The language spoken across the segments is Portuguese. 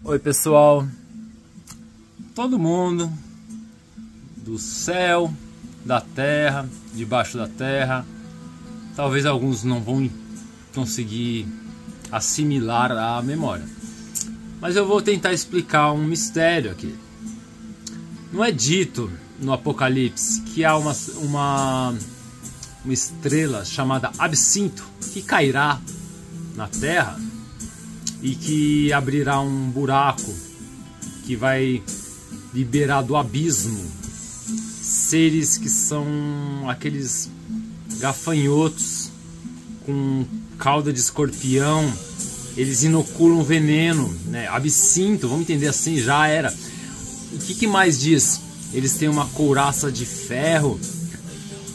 Oi pessoal, todo mundo do céu, da terra, debaixo da terra, talvez alguns não vão conseguir assimilar a memória, mas eu vou tentar explicar um mistério aqui. Não é dito no Apocalipse que há uma estrela chamada Absinto que cairá na terra e que abrirá um buraco que vai liberar do abismo seres que são aqueles gafanhotos com cauda de escorpião. Eles inoculam veneno, né? Absinto, vamos entender assim, já era. O que mais diz? Eles têm uma couraça de ferro,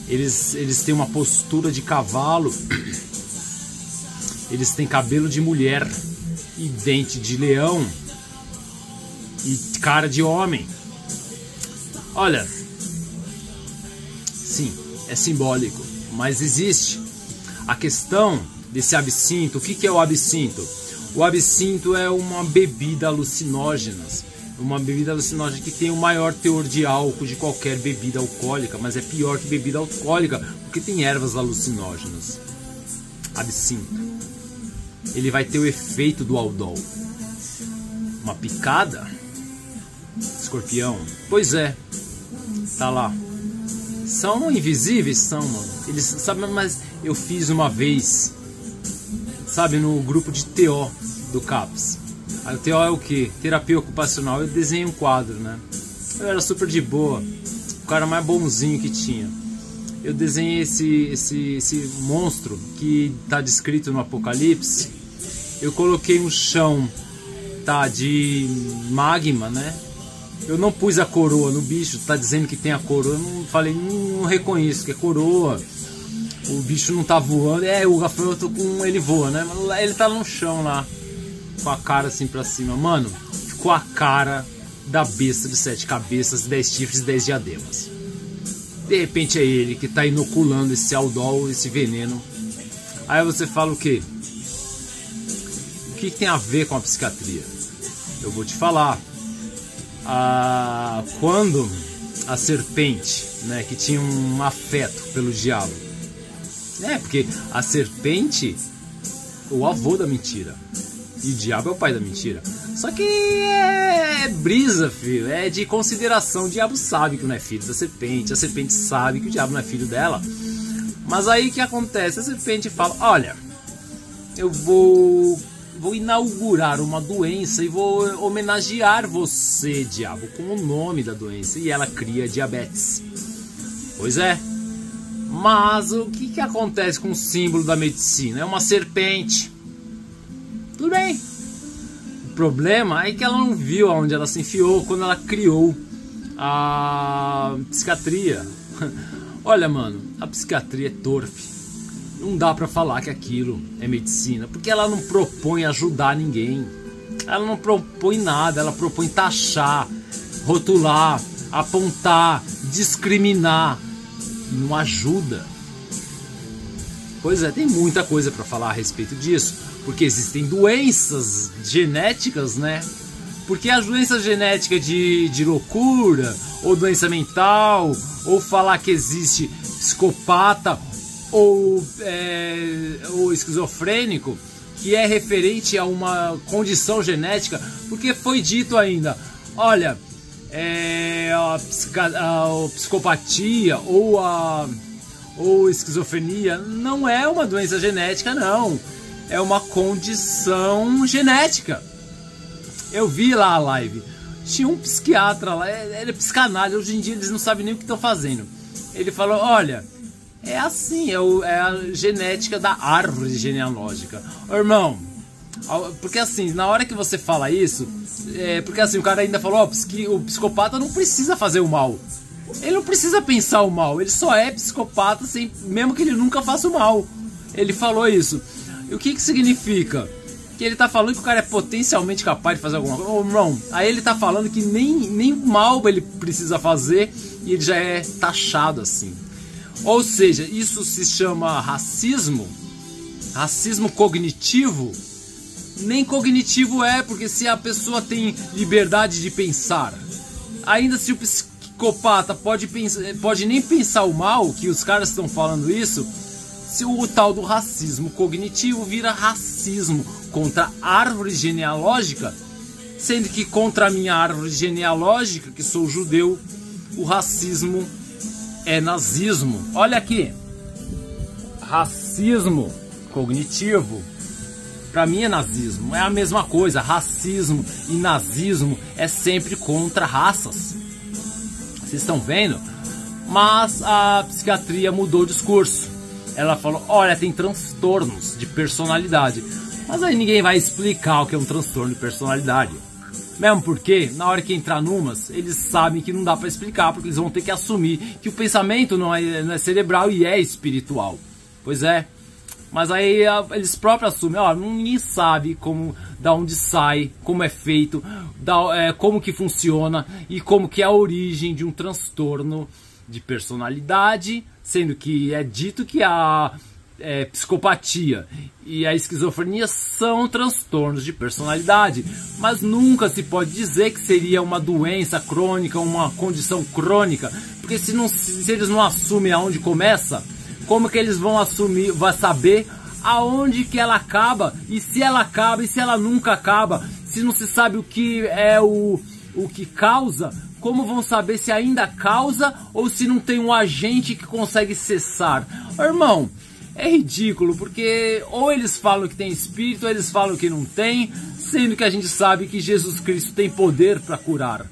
eles têm uma postura de cavalo, eles têm cabelo de mulher e dente de leão e cara de homem. Olha, sim, é simbólico, mas existe a questão desse absinto. O que é o absinto? O absinto é uma bebida alucinógena, que tem o maior teor de álcool de qualquer bebida alcoólica, mas é pior que bebida alcoólica, porque tem ervas alucinógenas. Absinto. Ele vai ter o efeito do Aldol. Uma picada? Escorpião? Pois é. Tá lá. São invisíveis? São, mano. Eles sabem, mas eu fiz uma vez, sabe, no grupo de TO do CAPS. Aí o TO é o que? Terapia ocupacional. Eu desenhei um quadro, né? Eu era super de boa. O cara mais bonzinho que tinha. Eu desenhei esse monstro que está descrito no Apocalipse. Eu coloquei um chão, tá, de magma, né? Eu não pus a coroa no bicho, tá dizendo que tem a coroa. Eu não falei, não reconheço que é coroa. O bicho não tá voando. O gafanhoto com ele voa, né? Mas ele tá no chão lá, com a cara assim pra cima. Mano, ficou a cara da besta de 7 cabeças, 10 chifres e 10 diademas. De repente é ele que tá inoculando esse Aldol, esse veneno. Aí você fala o quê? O que tem a ver com a psiquiatria? Eu vou te falar. Quando a serpente, né, que tinha um afeto pelo diabo. Porque a serpente, o avô da mentira. E o diabo é o pai da mentira. Só que é brisa, filho. É de consideração. O diabo sabe que não é filho da serpente. A serpente sabe que o diabo não é filho dela. Mas aí o que acontece? A serpente fala, olha, eu vou inaugurar uma doença e vou homenagear você, diabo, com o nome da doença. E ela cria diabetes. Pois é. Mas o que acontece com o símbolo da medicina? É uma serpente. Tudo bem. O problema é que ela não viu aonde ela se enfiou quando ela criou a psiquiatria. Olha, mano, a psiquiatria é torpe. Não dá pra falar que aquilo é medicina, porque ela não propõe ajudar ninguém. Ela não propõe nada, ela propõe taxar, rotular, apontar, discriminar. Não ajuda. Pois é, tem muita coisa pra falar a respeito disso, porque existem doenças genéticas, né? Porque a doença genética de loucura, ou doença mental, ou falar que existe psicopata, ou esquizofrênico, que é referente a uma condição genética, porque foi dito ainda, olha, a psicopatia ou esquizofrenia não é uma doença genética, não, é uma condição genética. Eu vi lá a live, tinha um psiquiatra lá, ele é psicanálise, hoje em dia eles não sabem nem o que estão fazendo. Ele falou, olha, é assim, é a genética da árvore genealógica. Ô, irmão, porque assim, na hora que você fala isso, porque assim, o cara ainda falou, que o psicopata não precisa fazer o mal. Ele não precisa pensar o mal, ele só é psicopata, mesmo que ele nunca faça o mal. Ele falou isso. E o que significa? Que ele tá falando que o cara é potencialmente capaz de fazer alguma coisa. Ô, irmão, aí ele tá falando que nem mal ele precisa fazer e ele já é taxado assim. Ou seja, isso se chama racismo cognitivo, Nem cognitivo é, porque se a pessoa tem liberdade de pensar, ainda se o psicopata pode nem pensar o mal, que os caras estão falando isso, se o tal do racismo cognitivo vira racismo contra a árvore genealógica, sendo que contra a minha árvore genealógica, que sou judeu, o racismo é nazismo. Olha aqui, racismo cognitivo, pra mim é nazismo, é a mesma coisa. Racismo e nazismo é sempre contra raças. Vocês estão vendo? Mas a psiquiatria mudou o discurso. Ela falou, olha, tem transtornos de personalidade. Mas aí ninguém vai explicar o que é um transtorno de personalidade. Mesmo porque, na hora que entrar numas, eles sabem que não dá pra explicar, porque eles vão ter que assumir que o pensamento não é cerebral e é espiritual. Pois é. Mas aí eles próprios assumem, ó, ninguém sabe como, da onde sai, como é feito, como que funciona e como que é a origem de um transtorno de personalidade, sendo que é dito que a psicopatia e a esquizofrenia são transtornos de personalidade, mas nunca se pode dizer que seria uma doença crônica, uma condição crônica, porque se eles não assumem aonde começa, como que eles vão assumir, vai saber aonde que ela acaba, e se ela acaba, e se ela nunca acaba, se não se sabe o que é o que causa, como vão saber se ainda causa ou se não tem um agente que consegue cessar? Irmão, é ridículo, porque ou eles falam que tem espírito, ou eles falam que não tem, sendo que a gente sabe que Jesus Cristo tem poder para curar,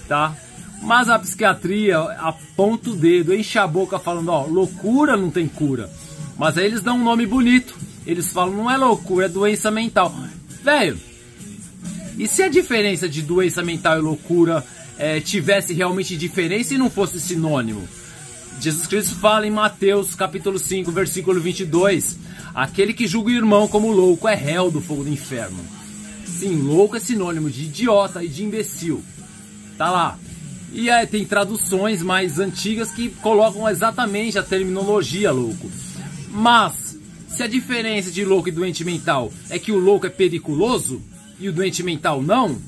tá? Mas a psiquiatria aponta o dedo, enche a boca falando, ó, loucura não tem cura. Mas aí eles dão um nome bonito. Eles falam, não é loucura, é doença mental. Velho, e se a diferença de doença mental e loucura tivesse realmente diferença e não fosse sinônimo? Jesus Cristo fala em Mateus capítulo 5, versículo 22, aquele que julga o irmão como louco é réu do fogo do inferno. Sim, louco é sinônimo de idiota e de imbecil. Tá lá. E tem traduções mais antigas que colocam exatamente a terminologia louco. Mas, se a diferença de louco e doente mental é que o louco é periculoso e o doente mental não,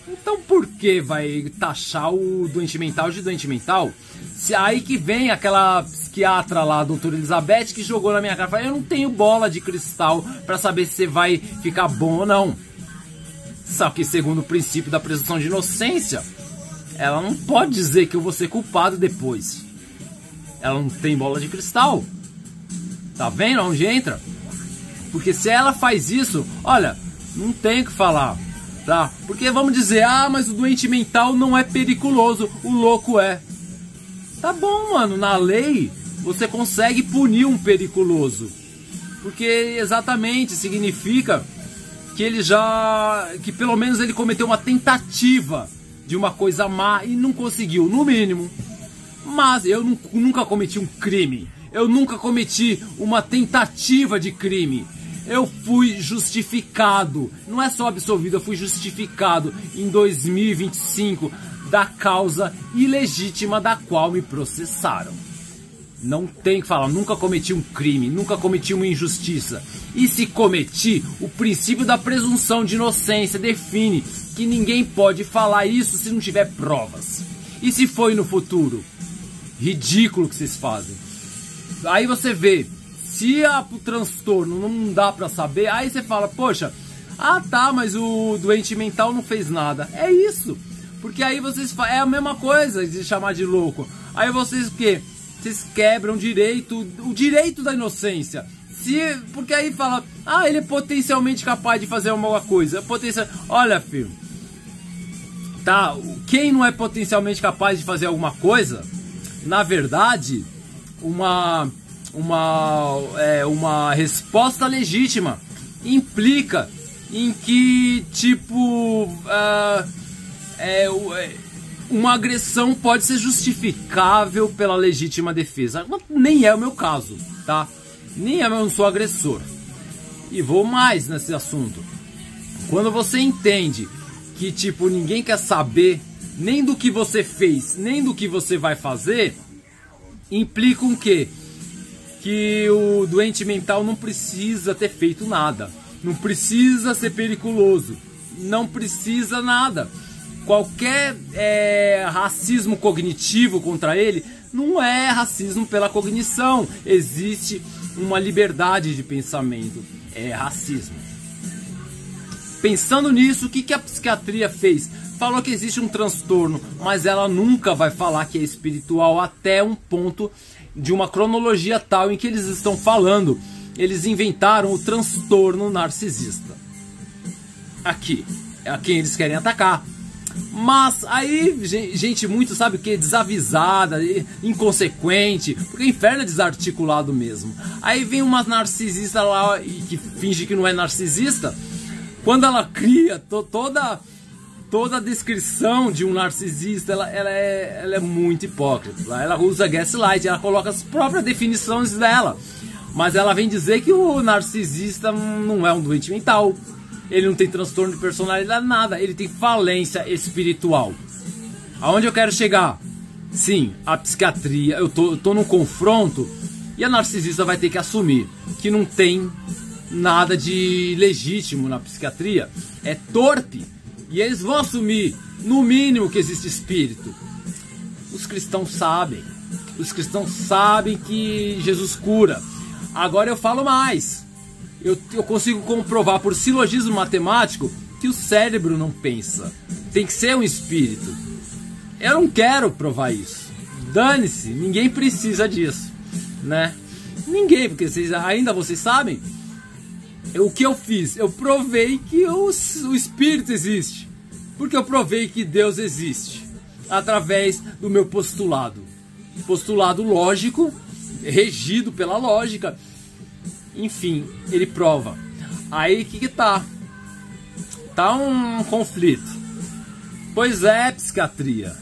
então por que vai taxar o doente mental de doente mental? Aí que vem aquela psiquiatra lá, a doutora Elizabeth, que jogou na minha cara e falou, eu não tenho bola de cristal para saber se você vai ficar bom ou não. Só que segundo o princípio da presunção de inocência, ela não pode dizer que eu vou ser culpado depois. Ela não tem bola de cristal. Tá vendo onde entra? Porque se ela faz isso, olha, não tem o que falar, tá? Porque vamos dizer, ah, mas o doente mental não é periculoso, o louco é. Tá bom, mano, na lei você consegue punir um periculoso. Porque exatamente significa que que pelo menos ele cometeu uma tentativa de uma coisa má e não conseguiu, no mínimo. Mas eu nunca cometi um crime. Eu nunca cometi uma tentativa de crime. Eu fui justificado. Não é só absolvido, eu fui justificado em 2025 da causa ilegítima da qual me processaram. Não tem que falar, nunca cometi um crime, nunca cometi uma injustiça. E se cometi, o princípio da presunção de inocência define que ninguém pode falar isso se não tiver provas. E se foi no futuro? Ridículo que vocês fazem. Aí você vê, se o transtorno não dá pra saber, aí você fala, poxa, ah tá, mas o doente mental não fez nada. É isso, porque aí vocês é a mesma coisa de chamar de louco. Aí vocês o quê? Vocês quebram o direito da inocência. Porque aí fala, ah, ele é potencialmente capaz de fazer alguma coisa. Olha, filho, tá, quem não é potencialmente capaz de fazer alguma coisa, na verdade, uma resposta legítima implica em que, tipo, uma agressão pode ser justificável pela legítima defesa. Nem é o meu caso, tá? Eu não sou agressor. E vou mais nesse assunto. Quando você entende que, tipo, ninguém quer saber nem do que você fez, nem do que você vai fazer, implica o quê? Que o doente mental não precisa ter feito nada. Não precisa ser periculoso. Não precisa nada. Qualquer racismo cognitivo contra ele não é racismo pela cognição. Existe uma liberdade de pensamento. É racismo. Pensando nisso, o que a psiquiatria fez? Falou que existe um transtorno, mas ela nunca vai falar que é espiritual até um ponto de uma cronologia tal em que eles estão falando. Eles inventaram o transtorno narcisista. Aqui, é a quem eles querem atacar. Mas aí, gente muito, sabe o que? Desavisada, inconsequente, porque o inferno é desarticulado mesmo. Aí vem uma narcisista lá que finge que não é narcisista. Quando ela cria toda a descrição de um narcisista, ela é muito hipócrita. Ela usa gaslight, ela coloca as próprias definições dela. Mas ela vem dizer que o narcisista não é um doente mental. Ele não tem transtorno de personalidade, nada. Ele tem falência espiritual. Aonde eu quero chegar? Sim, a psiquiatria, eu tô num confronto e a narcisista vai ter que assumir que não tem nada de legítimo na psiquiatria. É torpe. E eles vão assumir, no mínimo, que existe espírito. Os cristãos sabem. Os cristãos sabem que Jesus cura. Agora eu falo mais. Eu consigo comprovar por silogismo matemático que o cérebro não pensa. Tem que ser um espírito. Eu não quero provar isso. Dane-se, ninguém precisa disso, né? Ninguém, porque vocês sabem. O que eu fiz? Eu provei que o espírito existe. Porque eu provei que Deus existe. Através do meu postulado. Postulado lógico, regido pela lógica. Enfim, ele prova. Aí o que tá? Tá um conflito. Pois é, psiquiatria.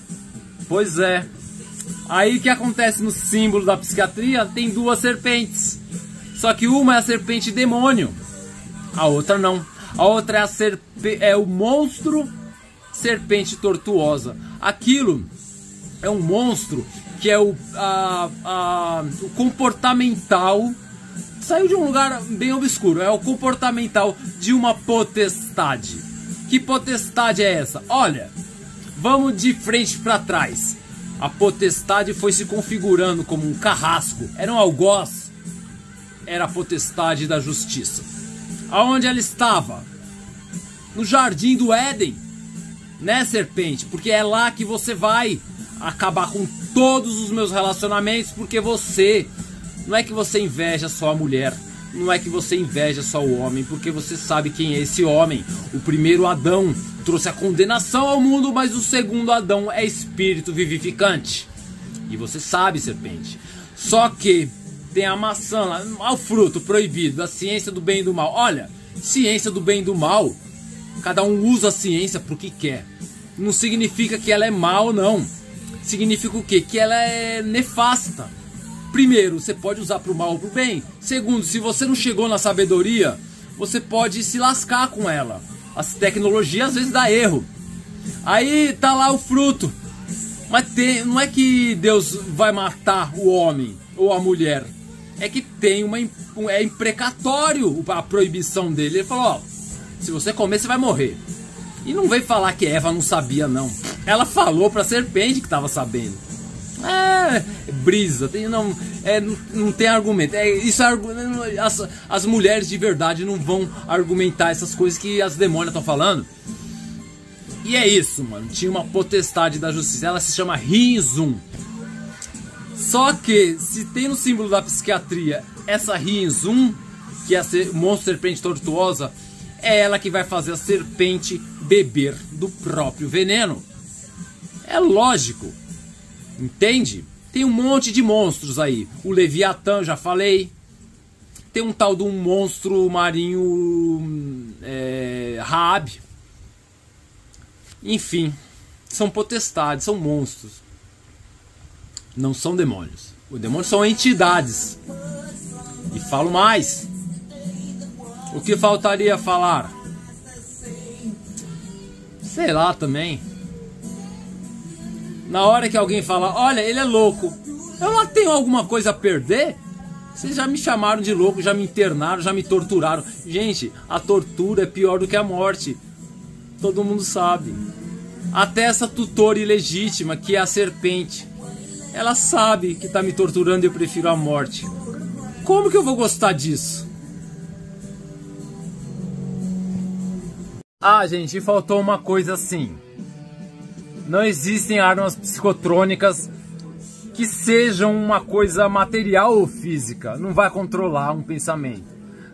Pois é. Aí o que acontece no símbolo da psiquiatria? Tem duas serpentes. Só que uma é a serpente demônio. A outra não. A outra é o monstro serpente tortuosa. Aquilo é um monstro que é o comportamental. Saiu de um lugar bem obscuro. É o comportamental de uma potestade. Que potestade é essa? Olha, vamos de frente para trás. A potestade foi se configurando como um carrasco. Era um algoz. Era a potestade da justiça. Aonde ela estava? No jardim do Éden. Né, serpente? Porque é lá que você vai acabar com todos os meus relacionamentos. Porque você... Não é que você inveja só a mulher, não é que você inveja só o homem, porque você sabe quem é esse homem. O primeiro Adão trouxe a condenação ao mundo, mas o segundo Adão é espírito vivificante. E você sabe, serpente. Só que tem a maçã lá, o fruto proibido, da ciência do bem e do mal. Olha, ciência do bem e do mal, cada um usa a ciência pro que quer. Não significa que ela é mal, não. Significa o quê? Que ela é nefasta. Primeiro, você pode usar para o mal ou para o bem. Segundo, se você não chegou na sabedoria, você pode se lascar com ela. As tecnologias às vezes dá erro. Aí tá lá o fruto. Mas não é que Deus vai matar o homem ou a mulher. É que tem é imprecatório a proibição dele. Ele falou, ó, se você comer você vai morrer. E não veio falar que Eva não sabia, não. Ela falou para a serpente que estava sabendo. Brisa, não tem argumento. As mulheres de verdade não vão argumentar essas coisas que as demônias estão falando. E é isso, mano. Tinha uma potestade da justiça. Ela se chama Rinzum. Só que, se tem no símbolo da psiquiatria essa Rinzum, que é a monstro serpente tortuosa, é ela que vai fazer a serpente beber do próprio veneno. É lógico. Entende? Tem um monte de monstros aí. O Leviatã, já falei. Tem um tal de um monstro marinho Raab. Enfim, são potestades, são monstros. Não são demônios. Os demônios são entidades. E falo mais. O que faltaria falar? Sei lá também. Na hora que alguém fala, olha, ele é louco, eu lá tenho alguma coisa a perder? Vocês já me chamaram de louco, já me internaram, já me torturaram. Gente, a tortura é pior do que a morte. Todo mundo sabe. Até essa tutora ilegítima, que é a serpente, ela sabe que tá me torturando e eu prefiro a morte. Como que eu vou gostar disso? Ah, gente, faltou uma coisa assim. Não existem armas psicotrônicas que sejam uma coisa material ou física. Não vai controlar um pensamento.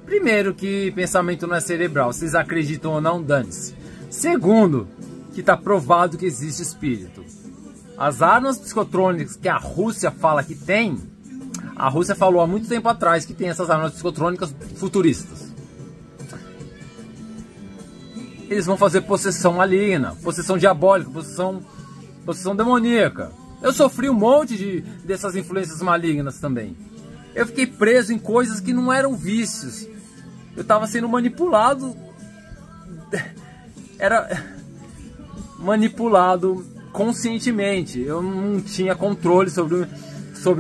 Primeiro, que pensamento não é cerebral. Vocês acreditam ou não, dane-se. Segundo, que está provado que existe espírito. As armas psicotrônicas que a Rússia fala que tem, a Rússia falou há muito tempo atrás que tem essas armas psicotrônicas futuristas. Eles vão fazer possessão maligna, possessão diabólica, possessão demoníaca. Eu sofri um monte dessas influências malignas também. Eu fiquei preso em coisas que não eram vícios. Eu estava sendo manipulado. Era manipulado conscientemente. Eu não tinha controle sobre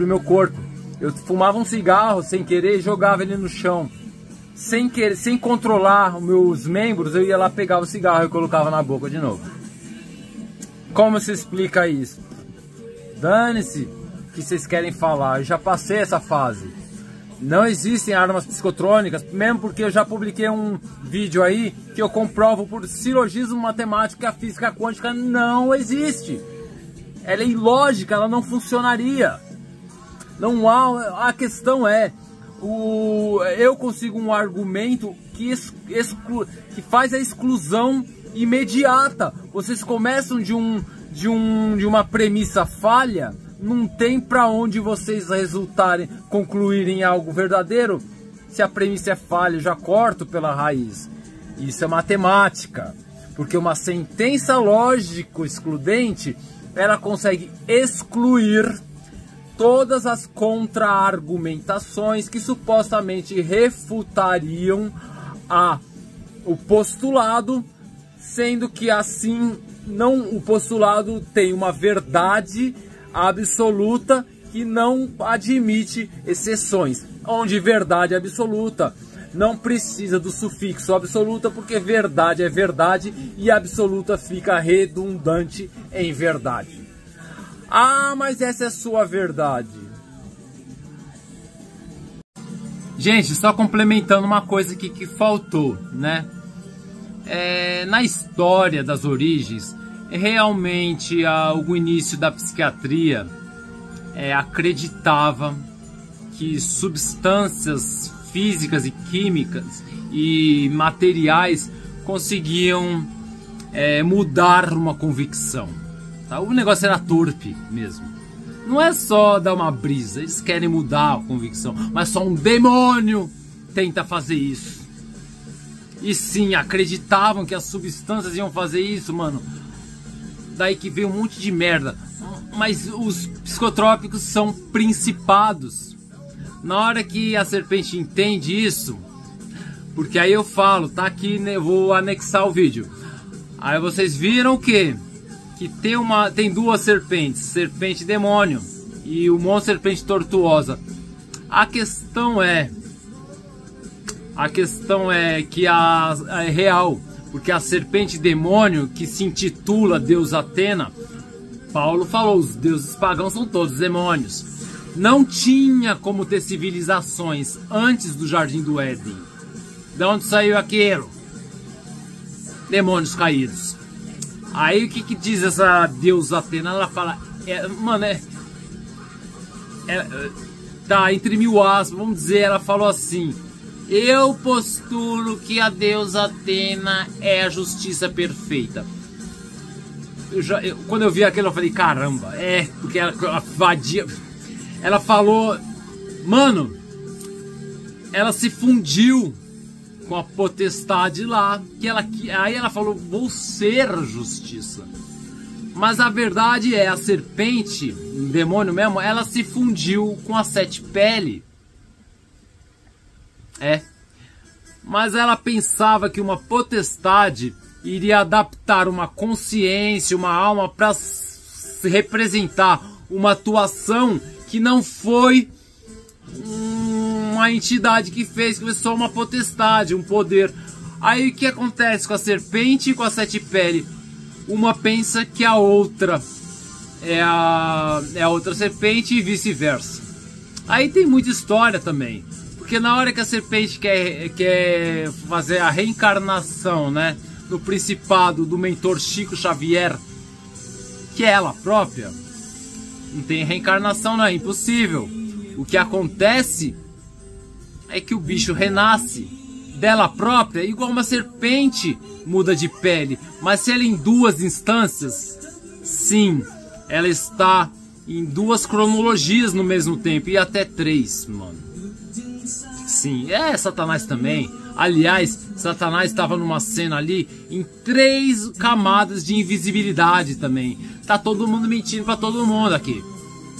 o meu corpo. Eu fumava um cigarro sem querer e jogava ele no chão. Sem controlar os meus membros, eu ia lá, pegava o cigarro e colocava na boca de novo. Como se explica isso? Dane-se que vocês querem falar, eu já passei essa fase. Não existem armas psicotrônicas, mesmo porque eu já publiquei um vídeo aí que eu comprovo por silogismo matemático que a física quântica não existe. Ela é ilógica, ela não funcionaria. Não há, a questão é, eu consigo um argumento que faz a exclusão imediata. Vocês começam de uma premissa falha, não tem para onde vocês concluírem algo verdadeiro. Se a premissa é falha, eu já corto pela raiz. Isso é matemática, porque uma sentença lógico excludente, ela consegue excluir todas as contra-argumentações que supostamente refutariam o postulado, sendo que assim o postulado tem uma verdade absoluta que não admite exceções, onde verdade absoluta não precisa do sufixo absoluta, porque verdade é verdade e absoluta fica redundante em verdade. Ah, mas essa é sua verdade. Gente, só complementando uma coisa que faltou, né? Na história das origens, realmente o início da psiquiatria acreditava que substâncias físicas e químicas e materiais conseguiam mudar uma convicção. O negócio era torpe mesmo. Não é só dar uma brisa, eles querem mudar a convicção, mas só um demônio tenta fazer isso. E sim, acreditavam que as substâncias iam fazer isso, mano. Daí que veio um monte de merda. Mas os psicotrópicos são principados. Na hora que a serpente entende isso, porque aí eu falo, tá aqui, né, eu vou anexar o vídeo. Aí vocês viram o quê? Que tem duas serpentes, serpente demônio e o monstro serpente tortuosa. A questão é que é real, porque a serpente demônio, que se intitula Deus Atena, Paulo falou, os deuses pagãos são todos demônios. Não tinha como ter civilizações antes do Jardim do Éden. De onde saiu aquilo? Demônios caídos. Aí o que diz essa deusa Atena? Ela fala, tá, entre mil aspas, vamos dizer, ela falou assim: eu postulo que a deusa Atena é a justiça perfeita. Quando eu vi aquilo, eu falei, caramba, porque ela vadia. Ela falou, mano, ela se fundiu com a potestade lá, aí ela falou, vou ser justiça. Mas a verdade é, a serpente, o demônio mesmo, ela se fundiu com a sete pele. Mas ela pensava que uma potestade iria adaptar uma consciência, uma alma para representar uma atuação que não foi uma entidade que fez, começou uma potestade, um poder. Aí o que acontece com a serpente e com a sete pele? Uma pensa que a outra é a outra serpente e vice-versa. Aí tem muita história também, porque na hora que a serpente quer fazer a reencarnação, né, no principado do mentor Chico Xavier, que é ela própria, não tem reencarnação, não, é impossível. O que acontece é que o bicho renasce dela própria, igual uma serpente muda de pele. Mas se ela em duas instâncias, sim, ela está em duas cronologias no mesmo tempo, e até 3, mano. Sim, Satanás também. Aliás, Satanás estava numa cena ali em 3 camadas de invisibilidade também. Tá todo mundo mentindo pra todo mundo aqui.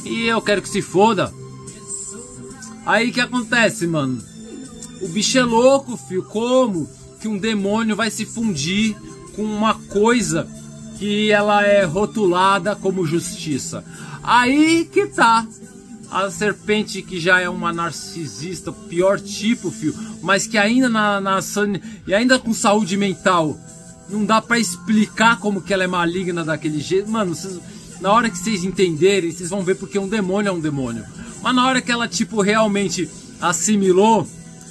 E eu quero que se foda. Aí que acontece, mano? O bicho é louco, filho. Como que um demônio vai se fundir com uma coisa que ela é rotulada como justiça? Aí que tá. A serpente, que já é uma narcisista, pior tipo, filho, mas que ainda e ainda com saúde mental, não dá pra explicar como que ela é maligna daquele jeito. Mano, na hora que vocês entenderem, vocês vão ver porque um demônio é um demônio. Mas na hora que ela, tipo, realmente assimilou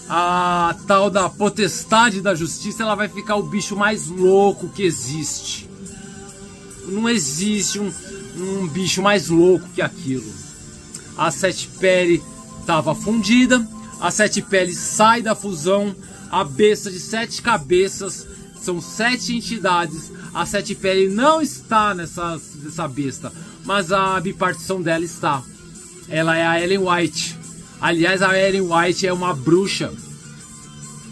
a tal da potestade da justiça, ela vai ficar o bicho mais louco que existe. Não existe um bicho mais louco que aquilo. A sete pele estava fundida, a sete pele sai da fusão, a besta de 7 cabeças, são 7 entidades, a sete pele não está nessa besta, mas a bipartição dela está. Ela é a Ellen White. Aliás, a Ellen White é uma bruxa.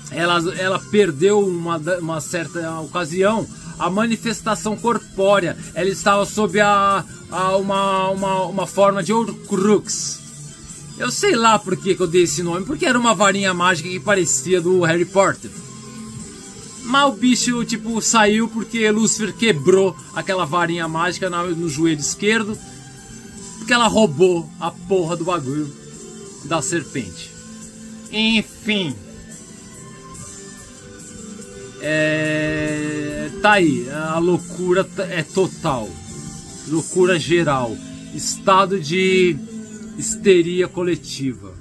Ela perdeu uma certa ocasião a manifestação corpórea. Ela estava sob uma forma de Horcrux. Eu sei lá por que eu dei esse nome, porque era uma varinha mágica que parecia do Harry Potter. Mas o bicho, tipo, saiu porque Lúcifer quebrou aquela varinha mágica no joelho esquerdo, porque ela roubou a porra do bagulho da serpente. Enfim. Tá aí, a loucura é total, loucura geral, estado de histeria coletiva.